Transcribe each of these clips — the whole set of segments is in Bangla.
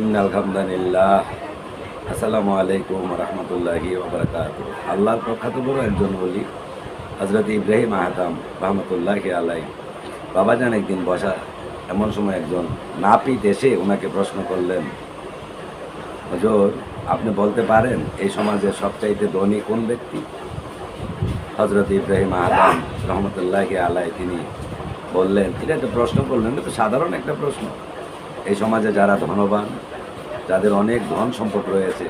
ইন্নাল হামদালিল্লাহ। আসসালামু আলাইকুম রহমতুল্লাহি ওয়া বারাকাতুহু। আল্লাহর প্রখ্যাত বড় একজন ওলি হযরত ইব্রাহিম আহতাম রহমতুল্লাহি আলাইহি বাবাজান একদিন বসা, এমন সময় একজন নাপিত এসে ওনাকে প্রশ্ন করলেন, হুজুর, আপনি বলতে পারেন এই সমাজের সবচাইতে ধনী কোন ব্যক্তি? হযরত ইব্রাহিম আহতাম রহমতুল্লাহি আলাইহি তিনি বললেন, এটা একটা প্রশ্ন করলেন, এটা তো সাধারণ একটা প্রশ্ন। এই সমাজে যারা ধনবান, যাদের অনেক ধন সম্পদ রয়েছে,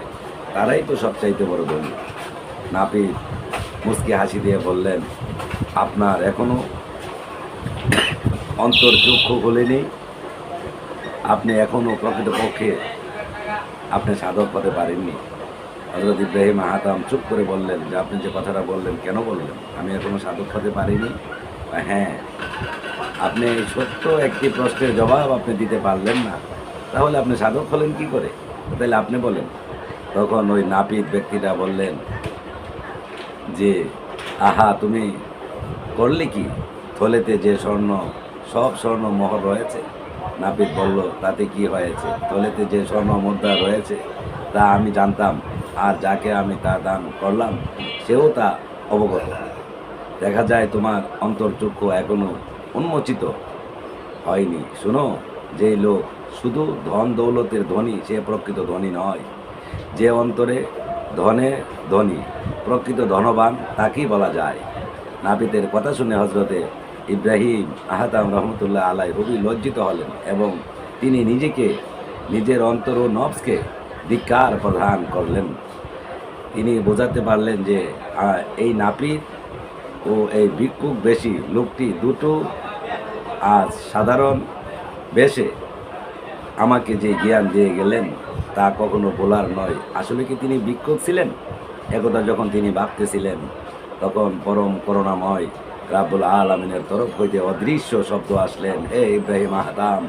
তারাই তো সবচাইতে বড় ধনী। নাপিত মুচকি হাসি দিয়ে বললেন, আপনার এখনো অন্তর্চক্ষু খোলেনি, আপনি এখনো প্রকৃতপক্ষে আপনি সাধক হতে পারেননি। হযরত ইব্রাহিম আহতাম চুপ করে বললেন যে, আপনি যে কথাটা বললেন কেন বললেন? আমি এখনো সাধক হতে পারিনি? হ্যাঁ, আপনি এই ছোট্ট একটি প্রশ্নের জবাব আপনি দিতে পারলেন না, তাহলে আপনি সাধক হলেন কি করে? তাহলে আপনি বলেন। তখন ওই নাপিত ব্যক্তিটা বললেন যে, আহা, তুমি করলে কি? থলেতে যে স্বর্ণ, সব স্বর্ণ মোহর রয়েছে। নাপিত বলল, তাতে কি হয়েছে? থলেতে যে স্বর্ণ মুদ্রা রয়েছে তা আমি জানতাম, আর যাকে আমি তা দান করলাম সেও তা অবগত। দেখা যায় তোমার অন্তর্চক্ষু এখনো উন্মোচিত হয়নি। শোনো, যে লোক শুধু ধন দৌলতের ধনী, সে প্রকৃত ধনী নয়। যে অন্তরে ধনে ধনী, প্রকৃত ধনবান, তাকেই বলা যায়। নাপিতের কথা শুনে হযরতে ইব্রাহিম আহতাম রহমতুল্লাহ আলাই খুবই লজ্জিত হলেন এবং তিনি নিজের অন্তর ও নফসকে ধিক্কার প্রদান করলেন। তিনি বোঝাতে পারলেন যে এই নাপিত ও এই ভিক্ষুক বেশি লোকটি দুটো আজ সাধারণ বেশে আমাকে যে জ্ঞান দিয়ে গেলেন তা কখনো বলার নয়। আসলে কি তিনি ভিক্ষুক ছিলেন? একথা যখন তিনি ভাবতেছিলেন, তখন পরম করুণাময় রাব্বুল আলামিনের তরফ হইতে অদৃশ্য শব্দ আসলেন, হে ইব্রাহিম আহতাম,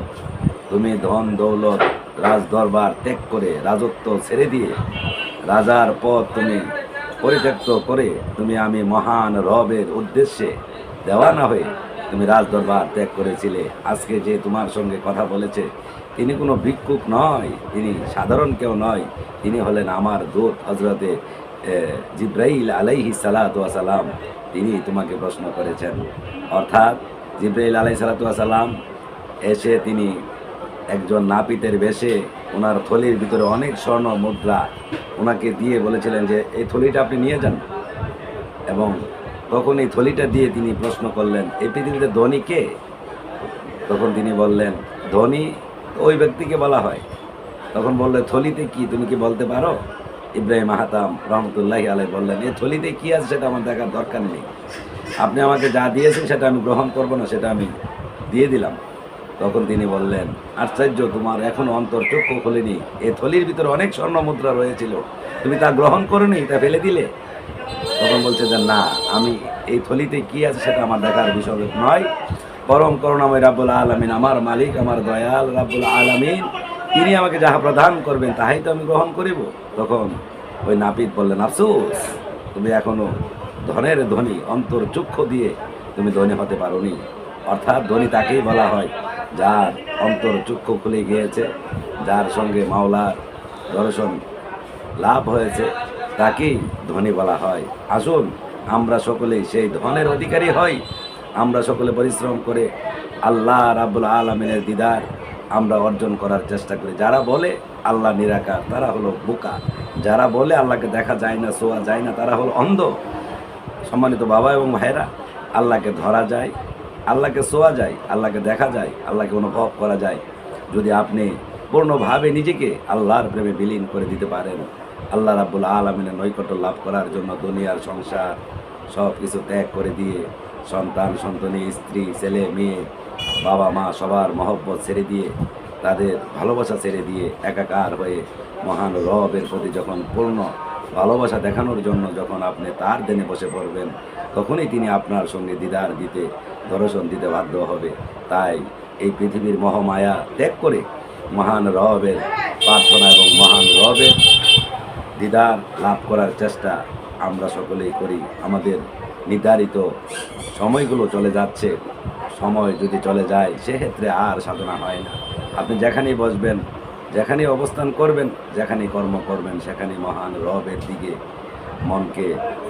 তুমি ধন দৌলত রাজ দরবার ত্যাগ করে, রাজত্ব ছেড়ে দিয়ে, রাজার পদ তুমি পরিত্যক্ত করে তুমি আমি মহান রবের উদ্দেশ্যে দেওয়ানা হয়ে তুমি রাজ দরবার ত্যাগ করেছিলে। আজকে যে তোমার সঙ্গে কথা বলেছে, তিনি কোনো ভিক্ষুক নয়, তিনি সাধারণ কেউ নয়, তিনি হলেন আমার দূত হযরতে জিব্রাইল আলাইহিস সালাতু ওয়াস সালাম। তিনি তোমাকে প্রশ্ন করেছেন। অর্থাৎ জিব্রাইল আলাইহিস সালাতু ওয়াস সালাম এসে তিনি একজন নাপিতের বেশে ওনার থলির ভিতরে অনেক স্বর্ণ মুদ্রা ওনাকে দিয়ে বলেছিলেন যে, এই থলিটা আপনি নিয়ে যান। এবং তখন এই থলিটা দিয়ে তিনি প্রশ্ন করলেন, এই পৃথিবীতে ধনী কে? তখন তিনি বললেন, ধনী ওই ব্যক্তিকে বলা হয়। তখন বললেন, থলিতে কি, তুমি কি বলতে পারো? ইব্রাহিম আহতাম রহমতুল্লাহি আলাইহি বললেন, এই থলিতে কি আছে সেটা আমার দেখার দরকার নেই। আপনি আমাকে যা দিয়েছেন সেটা আমি গ্রহণ করব না, সেটা আমি দিয়ে দিলাম। তখন তিনি বললেন, আশ্চর্য, তোমার এখনো অন্তর্চক্ষু খোলেনি। এই থলির ভিতরে অনেক স্বর্ণ মুদ্রা রয়েছিল, তুমি তা গ্রহণ করোনি, তা ফেলে দিলে। তখন বলছে যে, না, আমি এই থলিতে কি আছে সেটা আমার দেখার বিষয় নয়। পরম করুণাময় রাব্বুল আলামিন, আমার মালিক, আমার দয়াল রাব্বুল আলামিন, তিনি আমাকে যাহা প্রদান করবেন তাহাই তো আমি গ্রহণ করিব। তখন ওই নাপিত বললেন, আফসোস, তুমি এখনো ধনের ধনী, অন্তর্চক্ষু দিয়ে তুমি ধনী হতে পারোনি। অর্থাৎ ধনী তাকেই বলা হয় যার অন্তর্চক্ষু খুলে গিয়েছে, যার সঙ্গে মাওলার দর্শন লাভ হয়েছে, তাকেই ধনী বলা হয়। আসুন আমরা সকলেই সেই ধনের অধিকারী হই। আমরা সকলে পরিশ্রম করে আল্লাহ রাব্বুল আলামিনের দিদার আমরা অর্জন করার চেষ্টা করি। যারা বলে আল্লাহ নিরাকার, তারা হলো বোকা। যারা বলে আল্লাহকে দেখা যায় না, ছোঁয়া যায় না, তারা হলো অন্ধ। সম্মানিত বাবা এবং ভাইরা, আল্লাহকে ধরা যায়, আল্লাহকে ছোঁয়া যায়, আল্লাহকে দেখা যায়, আল্লাহকে অনুভব করা যায় যদি আপনি পূর্ণভাবে নিজেকে আল্লাহর প্রেমে বিলীন করে দিতে পারেন। আল্লাহ রাব্বুল আলামিনের নৈকট্য লাভ করার জন্য দুনিয়ার সংসার সব কিছু ত্যাগ করে দিয়ে, সন্তান সন্ততি, স্ত্রী ছেলে মেয়ে, বাবা মা সবার মহব্বত ছেড়ে দিয়ে, তাদের ভালোবাসা ছেড়ে দিয়ে একাকার হয়ে মহান রবের প্রতি যখন পূর্ণ ভালোবাসা দেখানোর জন্য যখন আপনি তার দেনে বসে পড়বেন, তখনই তিনি আপনার সঙ্গে দিদার দিতে, দর্শন দিতে বাধ্য হবে। তাই এই পৃথিবীর মহামায়া ত্যাগ করে মহান রবের প্রার্থনা এবং মহান রবের দিদার লাভ করার চেষ্টা আমরা সকলেই করি। আমাদের নির্ধারিত সময়গুলো চলে যাচ্ছে, সময় যদি চলে যায় সেক্ষেত্রে আর সাধনা হয় না। আপনি যেখানেই বসবেন যেখানেই অবস্থান করবেন, যেখানেই কর্ম করবেন, সেখানে মহান রবের দিকে মনকে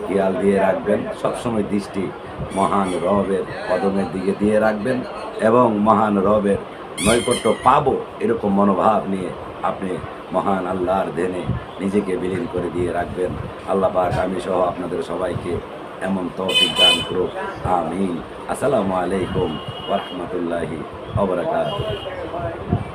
খেয়াল দিয়ে রাখবেন। সবসময় দৃষ্টি মহান রবের কদমের দিকে দিয়ে রাখবেন এবং মহান রবের নৈকট্য পাবো এরকম মনোভাব নিয়ে আপনি মহান আল্লাহর ধ্যানে নিজেকে বিলীন করে দিয়ে রাখবেন। আল্লাহ পাক আমি সহ আপনাদের সবাইকে এমন তৌফিক দান করুক। আমিন। আসসালামু আলাইকুম ওয়া রাহমাতুল্লাহি ওয়া বারাকাতুহু।